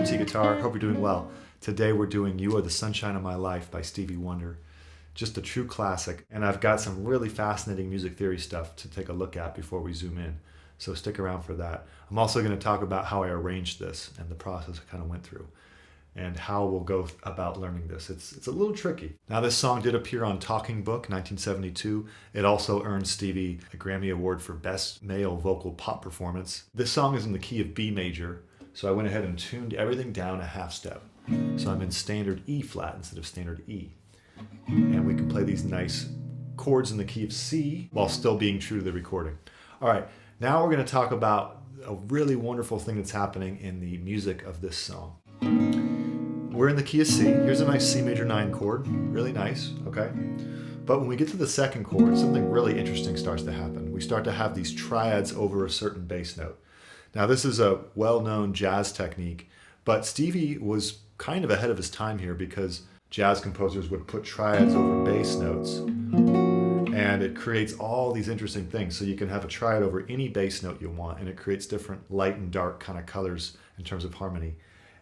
MT Guitar. Hope you're doing well. Today we're doing You Are the Sunshine of My Life by Stevie Wonder. Just a true classic, and I've got some really fascinating music theory stuff to take a look at before we zoom in. So stick around for that. I'm also going to talk about how I arranged this and the process I kind of went through, and how we'll go about learning this. It's a little tricky. Now, this song did appear on Talking Book 1972. It also earned Stevie a Grammy Award for Best Male Vocal Pop Performance. This song is in the key of B major, so I went ahead and tuned everything down a half step. So I'm in standard E flat instead of standard E. And we can play these nice chords in the key of C while still being true to the recording. All right, now we're going to talk about a really wonderful thing that's happening in the music of this song. We're in the key of C. Here's a nice C major 9 chord. Really nice, okay? But when we get to the second chord, something really interesting starts to happen. We start to have these triads over a certain bass note. Now, this is a well-known jazz technique, but Stevie was kind of ahead of his time here because jazz composers would put triads over bass notes, and it creates all these interesting things. So you can have a triad over any bass note you want, and it creates different light and dark kind of colors in terms of harmony.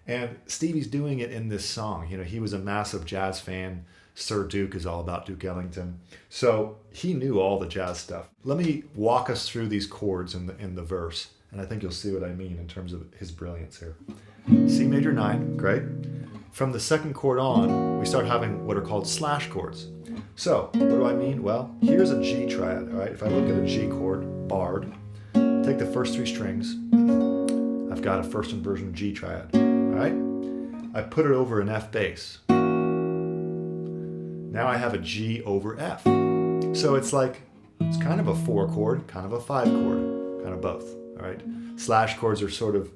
And Stevie's doing it in this song. You know, he was a massive jazz fan. Sir Duke is all about Duke Ellington. So he knew all the jazz stuff. Let me walk us through these chords in the verse, and I think you'll see what I mean in terms of his brilliance here. C major 9, great. From the second chord on, we start having what are called slash chords. So, what do I mean? Well, here's a G triad, all right? If I look at a G chord, barred, take the first 3 strings, I've got a first inversion G triad, all right? I put it over an F bass. Now I have a G over F. So it's kind of a 4 chord, kind of a 5 chord, kind of both, all right? Slash chords are sort of,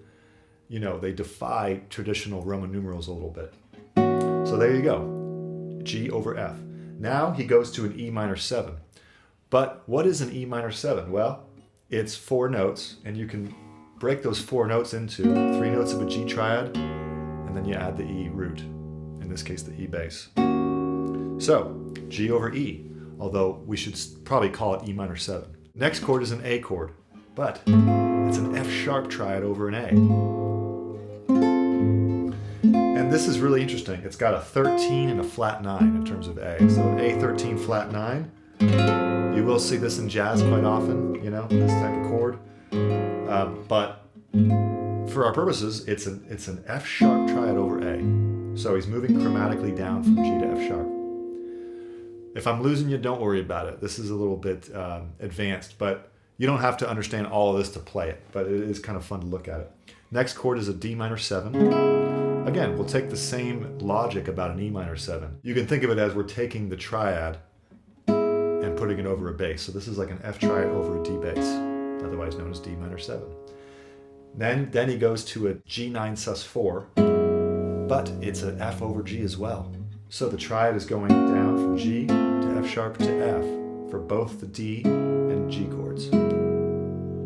you know, they defy traditional Roman numerals a little bit. So there you go, G over F. Now he goes to an E minor 7. But what is an E minor 7? Well, it's 4 notes, and you can break those 4 notes into 3 notes of a G triad, and then you add the E root, in this case the E bass. So, G over E, although we should probably call it E minor 7. Next chord is an A chord, but it's an F sharp triad over an A. And this is really interesting. It's got a 13 and a flat 9 in terms of A. So an A13 flat 9. You will see this in jazz quite often, you know, this type of chord. But for our purposes, it's an F sharp triad over A. So he's moving chromatically down from G to F sharp. If I'm losing you, don't worry about it. This is a little bit advanced, but you don't have to understand all of this to play it, but it is kind of fun to look at it. Next chord is a D minor 7. Again, we'll take the same logic about an E minor 7. You can think of it as we're taking the triad and putting it over a bass. So this is like an F triad over a D bass, otherwise known as D minor 7. Then he goes to a G9 sus4, but it's an F over G as well. So the triad is going down from G to F sharp to F for both the D and G chords.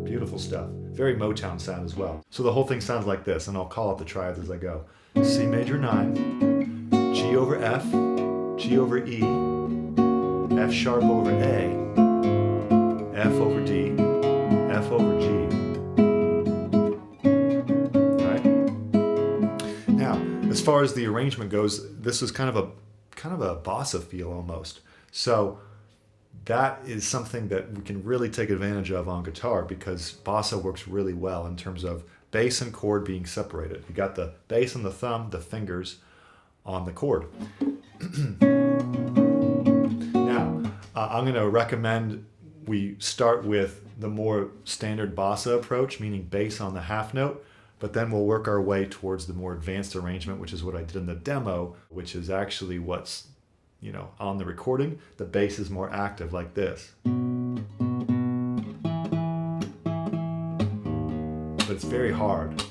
Beautiful stuff. Very Motown sound as well. So the whole thing sounds like this, and I'll call out the triads as I go. C major 9, G over F, G over E, F sharp over A, F over D, F over G. All right? Now, as far as the arrangement goes, this is kind of a bossa feel almost. So that is something that we can really take advantage of on guitar because bossa works really well in terms of bass and chord being separated. You got the bass and the thumb, the fingers on the chord. Now, I'm going to recommend we start with the more standard bossa approach, meaning bass on the half note, but then we'll work our way towards the more advanced arrangement, which is what I did in the demo, which is actually what's, you know, on the recording. The bass is more active like this. But it's very hard.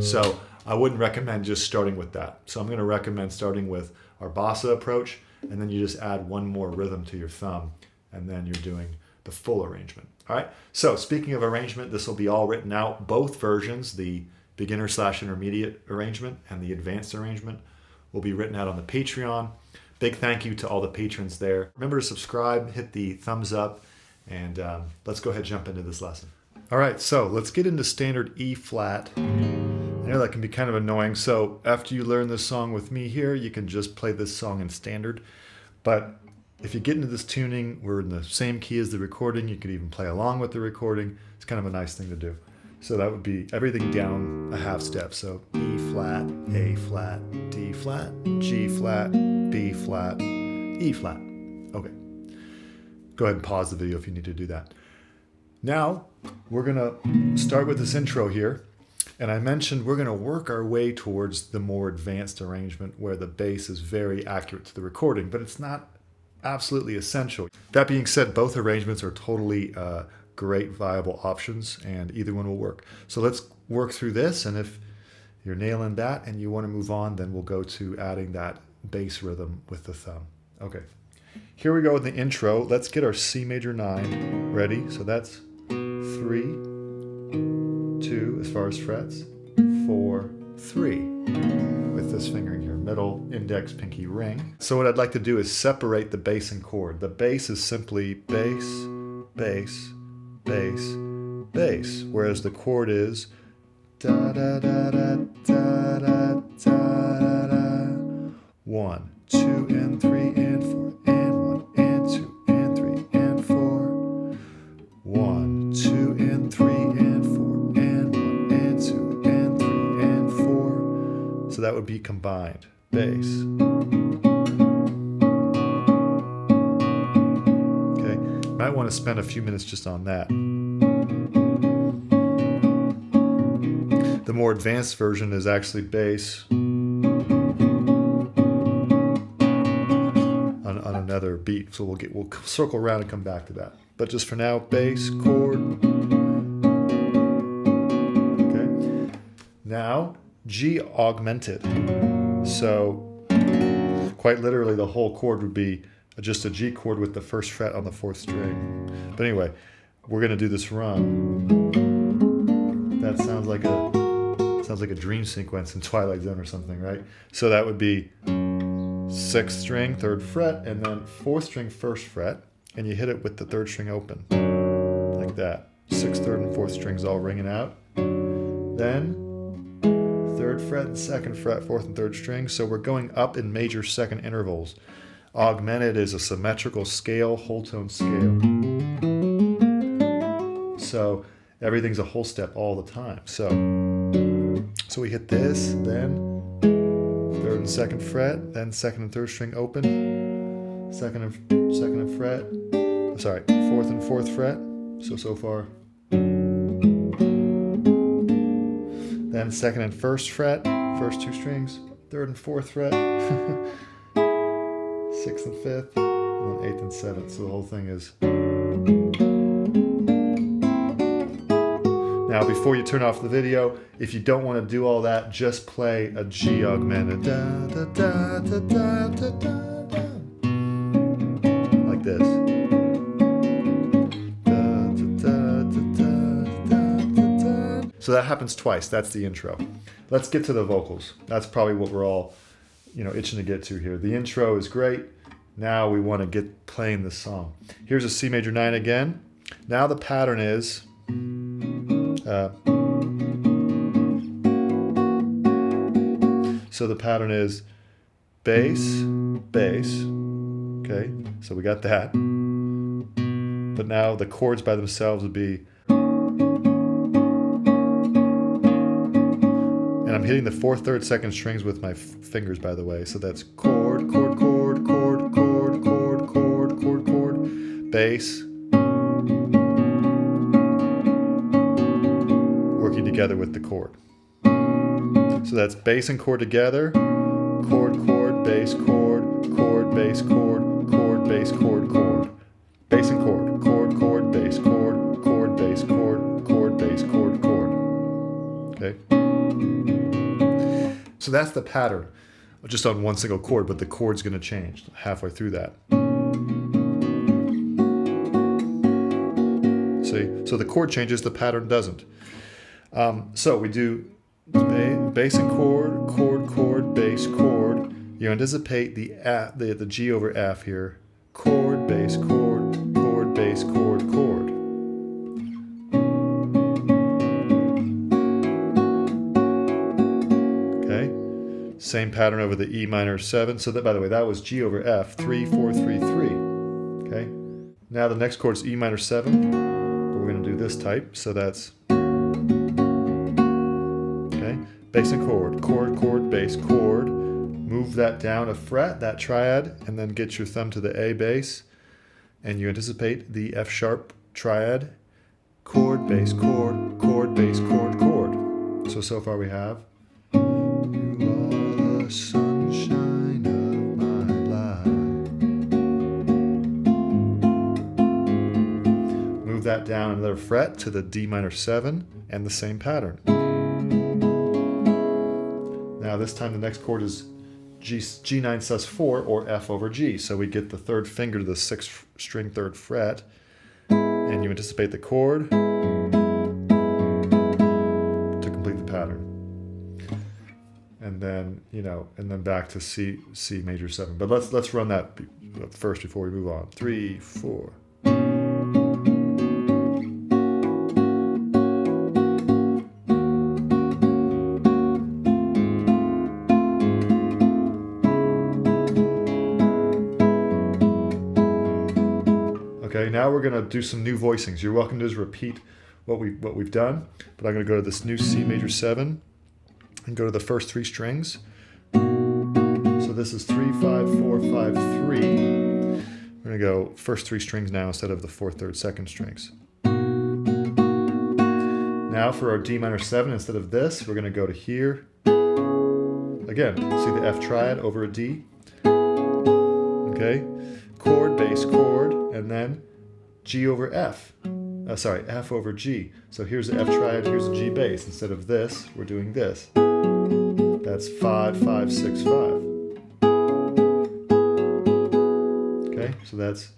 So I wouldn't recommend just starting with that. So I'm going to recommend starting with our bossa approach, and then you just add one more rhythm to your thumb, and then you're doing the full arrangement. All right. So speaking of arrangement, this will be all written out. Both versions, the beginner/intermediate arrangement and the advanced arrangement, will be written out on the Patreon. Big thank you to all the patrons there. Remember to subscribe, hit the thumbs up, and let's go ahead and jump into this lesson. All right, so let's get into standard E flat. I know that can be kind of annoying, so after you learn this song with me here, you can just play this song in standard. But if you get into this tuning, we're in the same key as the recording. You could even play along with the recording. It's kind of a nice thing to do. So that would be everything down a half step. So E flat, A flat, D flat, G flat, B flat, E flat. Okay. Go ahead and pause the video if you need to do that. Now, we're going to start with this intro here. And I mentioned we're going to work our way towards the more advanced arrangement where the bass is very accurate to the recording, but it's not absolutely essential. That being said, both arrangements are totally great viable options, and either one will work. So let's work through this, and if you're nailing that and you want to move on, then we'll go to adding that bass rhythm with the thumb. Okay, here we go with the intro. Let's get our C major 9 ready. So that's 3, 2 as far as frets, 4, 3 with this fingering here, middle, index, pinky, ring. So what I'd like to do is separate the bass and chord. The bass is simply bass, bass, bass, bass, whereas the chord is da da da da da da da da. 1, 2, and 3, and 4, and 1, and 2, and 3, and 4. 1, 2, and 3, and 4, and 1, and 2, and 3, and 4. So that would be combined bass. Okay, might want to spend a few minutes just on that. The more advanced version is actually bass on another beat. So we'll circle around and come back to that. But just for now, bass, chord. Okay. Now, G augmented. So quite literally the whole chord would be just a G chord with the first fret on the 4th string. But anyway, we're going to do this run. That sounds like a dream sequence in Twilight Zone or something, right? So that would be 6th string, 3rd fret, and then 4th string, 1st fret, and you hit it with the 3rd string open, like that. 6th, 3rd, and 4th strings all ringing out. Then 3rd fret and 2nd fret, 4th and 3rd string. So we're going up in major 2nd intervals. Augmented is a symmetrical scale, whole tone scale. So everything's a whole step all the time. So we hit this, then 3rd and 2nd fret, then 2nd and 3rd string open, 2nd and fret, sorry, 4th and 4th fret, so far. Then 2nd and 1st fret, first 2 strings, 3rd and 4th fret, 6th and 5th, and then 8th and 7th, so the whole thing is. Now, before you turn off the video, if you don't want to do all that, just play a G augmented. Da, da, da, da, da, da, da, da. Like this. Da, da, da, da, da, da, da. So that happens twice. That's the intro. Let's get to the vocals. That's probably what we're all, itching to get to here. The intro is great. Now we want to get playing the song. Here's a C major 9 again. Now the pattern is so the pattern is bass, bass, okay, so we got that. But now the chords by themselves would be, and I'm hitting the 4th, 3rd, 2nd strings with my fingers, by the way, so that's chord, chord, chord, chord, chord, chord, chord, chord, chord, bass, working together with the chord. So that's bass and chord together, chord, chord, bass, chord, chord, bass, chord, chord, bass, chord, chord. Bass and chord, chord, chord, bass, chord, chord, bass, chord, chord, bass, chord, chord. Okay? So that's the pattern, just on one single chord, but the chord's going to change halfway through that. See? So the chord changes, the pattern doesn't. So we do bass and chord, chord, chord, bass, chord. You anticipate the G over F here. Chord, bass, chord, chord, bass, chord, chord. Same pattern over the E minor 7. So that, by the way, that was G over F, 3, 4, 3, 3. Okay. Now the next chord is E minor 7. But we're going to do this type. So that's, okay, bass and chord, chord, chord, bass, chord. Move that down a fret, that triad, and then get your thumb to the A bass. And you anticipate the F sharp triad, chord, bass, chord, chord, bass, chord, chord. So far we have, you are the sunshine of my life. Move that down another fret to the D minor 7 and the same pattern. Now this time the next chord is G9 sus4 or F over G. So we get the third finger to the 6th string 3rd fret, and you anticipate the chord to complete the pattern. And then, and then back to C major 7. But let's run that first before we move on. 3, 4. Okay, now we're going to do some new voicings. You're welcome to just repeat what we've done, but I'm going to go to this new C major 7 and go to the first 3 strings. So this is 3, 5, 4, 5, 3. We're going to go first 3 strings now instead of the 4th, 3rd, 2nd strings. Now for our D minor 7, instead of this, we're going to go to here. Again, see the F triad over a D. Okay, chord, bass, chord, and then G over F. F over G. So here's the F triad, here's the G bass. Instead of this, we're doing this. That's 5, 5, 6, 5. Okay, so that's.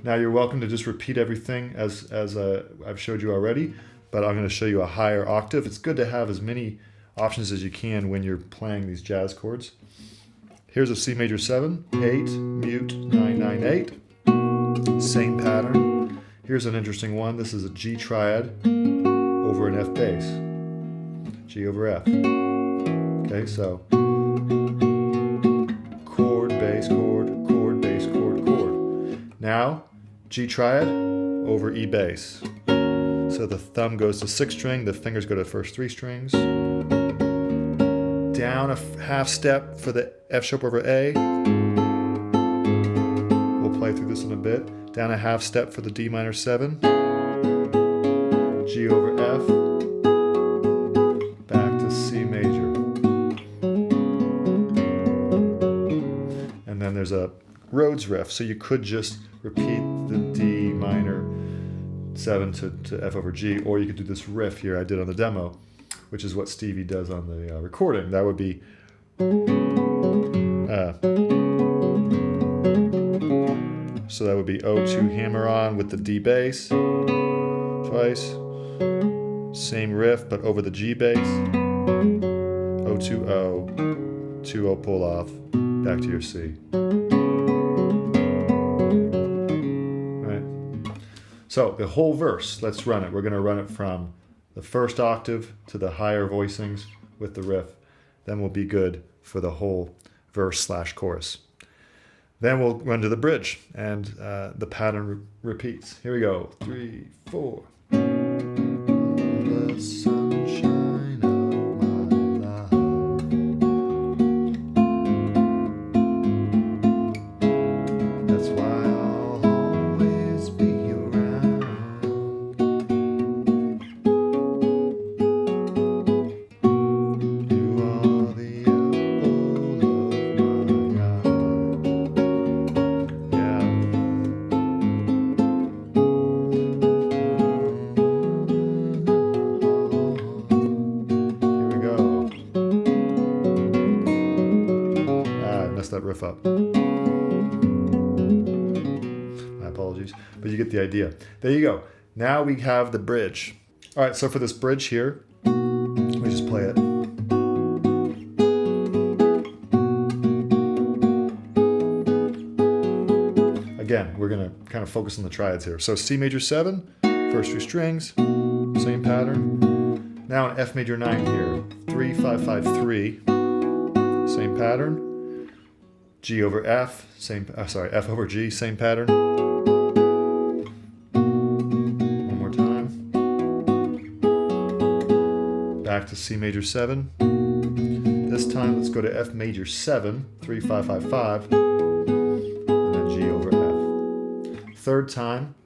Now you're welcome to just repeat everything as I've showed you already, but I'm going to show you a higher octave. It's good to have as many options as you can when you're playing these jazz chords. Here's a C major 7, 8, mute, 9, 9, 8. Same pattern. Here's an interesting one. This is a G triad over an F bass. G over F. Okay, so chord, bass, chord, chord, bass, chord, chord. Now, G triad over E bass. So the thumb goes to 6th string, the fingers go to the first 3 strings. Down a half step for the F sharp over A. We'll play through this in a bit. Down a half step for the D minor 7. G over F. Back to C major. And then there's a Rhodes riff, so you could just repeat the D minor 7 to F over G, or you could do this riff here I did on the demo, which is what Stevie does on the recording. That would be so that would be O2 hammer on with the D bass twice, same riff but over the G bass, O2 O, 2 O pull off, back to your C. Right. So the whole verse, let's run it. We're going to run it from the first octave to the higher voicings with the riff. Then we'll be good for the whole verse / chorus. Then we'll run to the bridge, and the pattern repeats. Here we go. 3, 4. The sunshine of my life. That's why I'll always be around. You are the apple of my eye. Yeah. Here we go. I messed that riff up. My apologies, but you get the idea. There you go. Now we have the bridge. All right, so for this bridge here, we just play it. Again, we're going to kind of focus on the triads here. So C major 7, first 3 strings, same pattern. Now an F major 9 here, 3, 5, 5, 3, same pattern. G over F, F over G, same pattern. One more time. Back to C major 7. This time let's go to F major 7, 3, 5, 5, 5, and then G over F. Third time,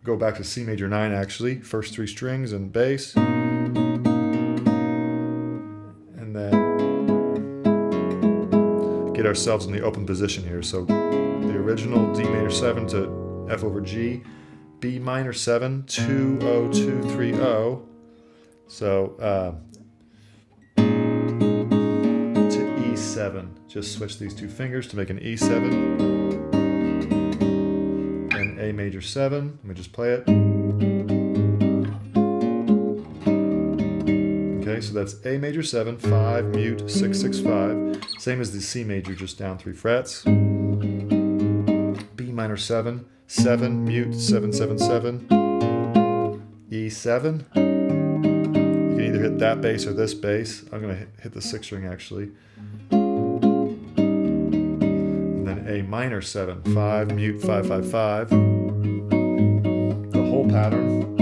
go back to C major 9 actually, first 3 strings and bass. And then get ourselves in the open position here. So the original D major 7 to F over G, B minor 7, 2, 0, 2, 3, 0. So to E7, just switch these 2 fingers to make an E7. And A major 7, let me just play it. Okay, so that's A major 7, 5, mute, 6, 6, 5. Same as the C major, just down 3 frets. B minor 7, 7, mute, 7, 7, 7. E7. You can either hit that bass or this bass. I'm going to hit the 6th string actually. And then A minor 7, 5, mute, 5, 5, 5. The whole pattern.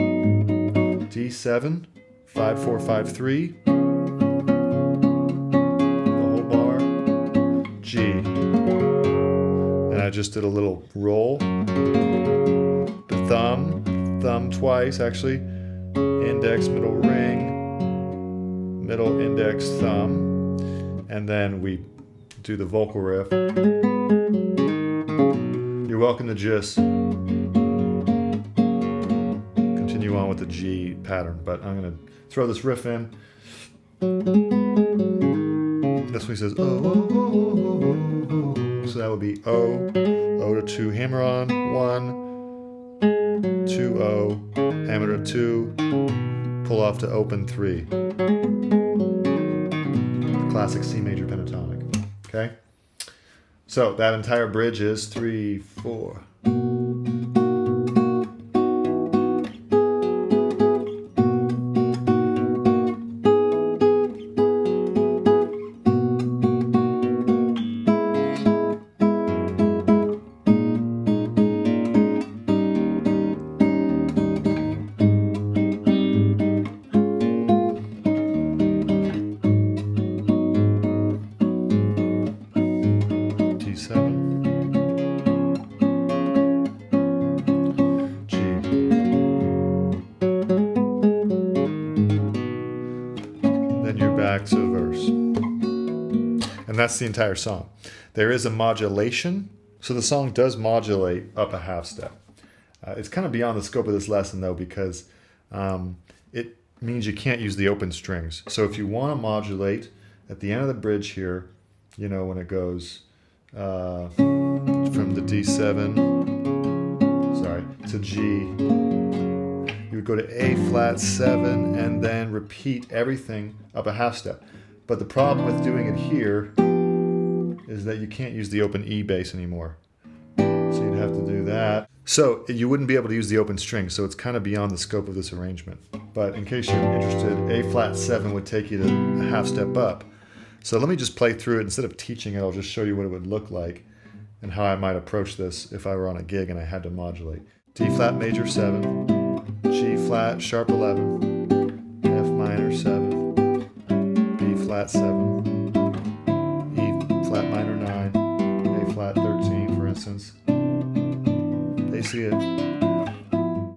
D7. 5, 4, 5, 3. The whole bar. G. And I just did a little roll. The thumb twice actually. Index, middle ring, middle index, thumb. And then we do the vocal riff. You're welcome to just continue on with the G pattern, but I'm going to throw this riff in. This one says, oh, oh, oh, oh, oh. So that would be O, O to 2, hammer on, 1, 2, O, hammer to 2, pull off to open 3. Classic C major pentatonic. Okay? So that entire bridge is 3, 4. Back to a verse. And that's the entire song. There is a modulation, so the song does modulate up a half step. It's kind of beyond the scope of this lesson though, because it means you can't use the open strings. So if you want to modulate at the end of the bridge here, you know, when it goes from the D7, to G, you would go to A flat 7 and then repeat everything up a half step. But the problem with doing it here is that you can't use the open E bass anymore. So you'd have to do that. So you wouldn't be able to use the open string, so it's kind of beyond the scope of this arrangement. But in case you're interested, A flat 7 would take you to a half step up. So let me just play through it. Instead of teaching it, I'll just show you what it would look like and how I might approach this if I were on a gig and I had to modulate. D flat major 7. G flat, sharp 11, F minor 7, B flat 7, E flat minor 9, A flat 13, for instance. They see it.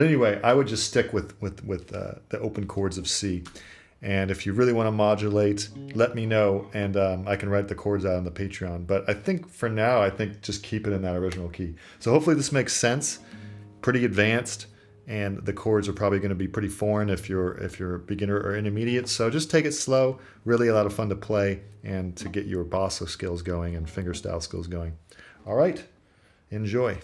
Anyway, I would just stick with the open chords of C. And if you really want to modulate, let me know, and I can write the chords out on the Patreon. But I think for now, just keep it in that original key. So hopefully this makes sense. Pretty advanced. And the chords are probably going to be pretty foreign if you're a beginner or intermediate. So just take it slow. Really a lot of fun to play and to get your bossa skills going and fingerstyle skills going. All right, enjoy.